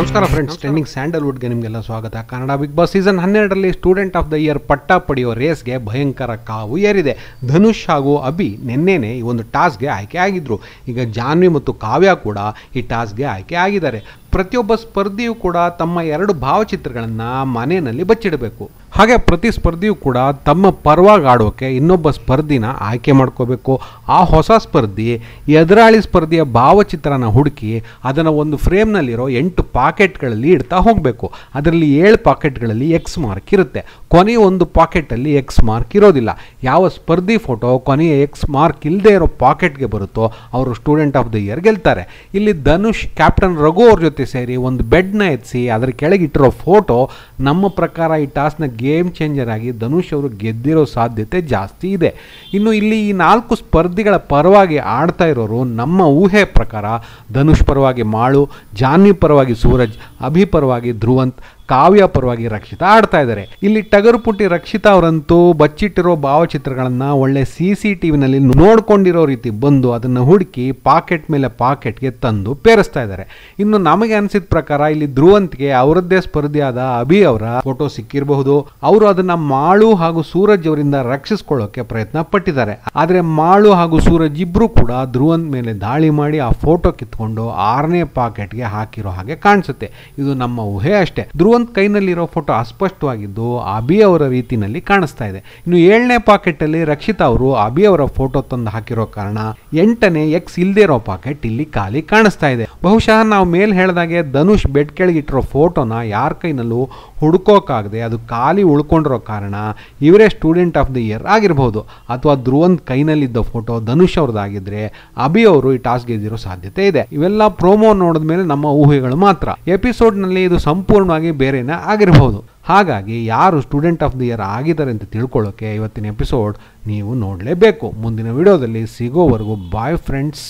ನಮಸ್ಕಾರ friends, trending ಸ್ಯಾಂಡಲ್ವುಡ್ಗೆ ನಿಮಗೆಲ್ಲ ಸ್ವಾಗತ. ಕನ್ನಡ ಬಿಗ್ ಬಾಸ್ ಸೀಸನ್ 12ರಲ್ಲಿ ಸ್ಟೂಡೆಂಟ್ ಆಫ್ ದ ಇಯರ್ ಪಟ್ಟ ಪಡೆಯುವ ರೇಸ್ಗೆ ಭಯಂಕರ ಕಾವು ಏರಿದೆ. ಧನುಷ್ ಹಾಗೂ ಅಭಿ ನಿನ್ನೆನೆ ಈ ಒಂದು ಟಾಸ್ಕ್ಗೆ ಆಯ್ಕೆ ಆಗಿದ್ರು. ಈಗ ಜಾನ್ವಿ ಮತ್ತು ಕಾವ್ಯ ಕೂಡ ಈ ಟಾಸ್ಕ್ಗೆ ಆಯ್ಕೆ ಆಗಿದ್ದಾರೆ. ಪ್ರತಿಯೊಬ್ಬ ಸ್ಪರ್ಧಿಯೂ ಕೂಡ ತಮ್ಮ 2 ಭಾವಚಿತ್ರಗಳನ್ನು ಮನೆಯಲ್ಲಿ ಬಚ್ಚಿಡಬೇಕು. ಹಾಗೆ ಪ್ರತಿ ಸ್ಪರ್ಧಿಯೂ ಕೂಡ ತಮ್ಮ ಪರವಾಗಿ ಆಡೋಕೆ ಇನ್ನೊಬ್ಬ ಸ್ಪರ್ಧಿನ ಆಯ್ಕೆ ಮಾಡ್ಕೋಬೇಕು. ಆ ಹೊಸ ಸ್ಪರ್ಧಿ ಎದುರಾಳಿ ಸ್ಪರ್ಧಿಯ ಭಾವಚಿತ್ರನ ಹುಡುಕಿ ಅದನ್ನು ಒಂದು ಫ್ರೇಮ್ನಲ್ಲಿರೋ 8 ಪಾಕೆಟ್ಗಳಲ್ಲಿ ಇಡ್ತಾ ಹೋಗಬೇಕು. ಅದರಲ್ಲಿ 7 ಪಾಕೆಟ್ಗಳಲ್ಲಿ ಎಕ್ಸ್ ಮಾರ್ಕ್ ಇರುತ್ತೆ. ಕೊನೆಯ ಒಂದು ಪಾಕೆಟಲ್ಲಿ ಎಕ್ಸ್ ಮಾರ್ಕ್ ಇರೋದಿಲ್ಲ. ಯಾವ ಸ್ಪರ್ಧಿ ಫೋಟೋ ಕೊನೆಯ ಎಕ್ಸ್ ಮಾರ್ಕ್ ಇಲ್ಲದೆ ಇರೋ ಪಾಕೆಟ್ಗೆ ಬರುತ್ತೋ ಅವರು ಸ್ಟೂಡೆಂಟ್ ಆಫ್ ದ ಇಯರ್ ಗೆಲ್ತಾರೆ. ಇಲ್ಲಿ ಧನುಷ್ ಕ್ಯಾಪ್ಟನ್ ರಘು ಅವ್ರ ಜೊತೆ ಸೇರಿ ಒಂದು ಬೆಡ್ನ ಎತ್ತಿ ಅದರ ಕೆಳಗೆ ಇಟ್ಟಿರೋ ಫೋಟೋ ನಮ್ಮ ಪ್ರಕಾರ ಈ ಟಾಸ್ಕ್ನ ಗೇಮ್ ಚೇಂಜರ್ ಆಗಿ ಧನುಷ್ ಅವರು ಗೆದ್ದಿರೋ ಸಾಧ್ಯತೆ ಜಾಸ್ತಿ ಇದೆ. ಇನ್ನು ಇಲ್ಲಿ ಈ 4 ಸ್ಪರ್ಧಿಗಳ ಪರವಾಗಿ ಆಡ್ತಾ ಇರೋರು ನಮ್ಮ ಊಹೆ ಪ್ರಕಾರ ಧನುಷ್ ಪರವಾಗಿ ಮಾಳು, ಜಾನ್ವಿ ಪರವಾಗಿ ಸೂರಜ್, ಅಭಿ ಪರವಾಗಿ ಧ್ರುವಂತ್, ಕಾವ್ಯ ಪರವಾಗಿ ರಕ್ಷಿತಾ ಆಡ್ತಾ ಇದ್ದಾರೆ. ಇಲ್ಲಿ ಟಗರುಪುಟ್ಟಿ ರಕ್ಷಿತಾ ಅವರಂತೂ ಬಚ್ಚಿಟ್ಟಿರೋ ಭಾವಚಿತ್ರಗಳನ್ನು ಒಳ್ಳೆ CCTVನಲ್ಲಿ ನೋಡ್ಕೊಂಡಿರೋ ರೀತಿ ಬಂದು ಅದನ್ನು ಹುಡುಕಿ ಪಾಕೆಟ್ ಮೇಲೆ ಪಾಕೆಟ್ಗೆ ತಂದು ಪೇರಿಸ್ತಾ ಇದ್ದಾರೆ. ಇನ್ನು ನಮಗೆ ಅನಿಸಿದ ಪ್ರಕಾರ ಇಲ್ಲಿ ಧ್ರುವಂತ್ಗೆ ಅವರದ್ದೇ ಸ್ಪರ್ಧಿಯಾದ ಅಭಿ ಅವರ ಫೋಟೋ ಸಿಕ್ಕಿರಬಹುದು. ಅವರು ಅದನ್ನ ಮಾಳು ಹಾಗೂ ಸೂರಜ್ ಅವರಿಂದ ರಕ್ಷಿಸ್ಕೊಳ್ಳೋಕೆ ಪ್ರಯತ್ನ ಪಟ್ಟಿದ್ದಾರೆ. ಆದರೆ ಮಾಳು ಹಾಗೂ ಸೂರಜ್ ಇಬ್ರು ಕೂಡ ಧ್ರುವಂತ್ ಮೇಲೆ ದಾಳಿ ಮಾಡಿ ಆ ಫೋಟೋ ಕಿತ್ಕೊಂಡು 6ನೇ ಪಾಕೆಟ್ಗೆ ಹಾಕಿರೋ ಹಾಗೆ ಕಾಣಿಸುತ್ತೆ. ಇದು ನಮ್ಮ ಊಹೆ ಅಷ್ಟೇ. ಧ್ರುವಂತ್ ಕೈನಲ್ಲಿರೋ ಫೋಟೋ ಅಸ್ಪಷ್ಟವಾಗಿದ್ದು ಅಭಿ ಅವರ ರೀತಿನಲ್ಲಿ ಕಾಣಿಸ್ತಾ ಇದೆ. ಇನ್ನು 7ನೇ ಪಾಕೆಟ್ ಅಲ್ಲಿ ರಕ್ಷಿತಾ ಅವರು ಅಭಿ ಅವರ ಫೋಟೋ ತಂದು ಹಾಕಿರೋ ಕಾರಣ 8ನೇ ಎಕ್ಸ್ ಇಲ್ದೇ ಇರೋ ಪಾಕೆಟ್ ಇಲ್ಲಿ ಖಾಲಿ ಕಾಣಿಸ್ತಾ ಇದೆ. ಬಹುಶಃ ನಾವು ಮೇಲೆ ಹೇಳಿದಾಗೆ ಧನುಷ್ ಬೆಡ್ ಕೆಳಗಿಟ್ಟಿರೋ ಫೋಟೋನ ಯಾರ ಕೈನಲ್ಲೂ ಹುಡುಕೋಕಾಗದೆ ಅದು ಖಾಲಿ ಉಳ್ಕೊಂಡಿರೋ ಕಾರಣ ಇವರೇ ಸ್ಟೂಡೆಂಟ್ ಆಫ್ ದ ಇಯರ್ ಆಗಿರಬಹುದು. ಅಥವಾ ಧ್ರುವಂತ್ ಕೈನಲ್ಲಿದ್ದ ಫೋಟೋ ಧನುಷ್ ಅವ್ರದ್ದಾಗಿದ್ರೆ ಅಭಿ ಅವರು ಈ ಟಾಸ್ಕ್ ಗೆದ್ದಿರೋ ಸಾಧ್ಯತೆ ಇದೆ. ಇವೆಲ್ಲ ಪ್ರೋಮೋ ನೋಡಿದ್ಮೇಲೆ ನಮ್ಮ ಊಹೆಗಳು ಮಾತ್ರ. ಎಪಿಸೋಡ್ನಲ್ಲಿ ಇದು ಸಂಪೂರ್ಣವಾಗಿ ಬೇರೆನೇ ಆಗಿರಬಹುದು. ಹಾಗಾಗಿ ಯಾರು ಸ್ಟೂಡೆಂಟ್ ಆಫ್ ದಿ ಇಯರ್ ಆಗಿದ್ದಾರೆ ಅಂತ ತಿಳ್ಕೊಳ್ಳೋಕೆ ಇವತ್ತಿನ ಎಪಿಸೋಡ್ ನೀವು ನೋಡಲೇಬೇಕು. ಮುಂದಿನ ವಿಡಿಯೋದಲ್ಲಿ ಸಿಗೋವರೆಗೂ ಬಾಯ್ ಫ್ರೆಂಡ್ಸ್.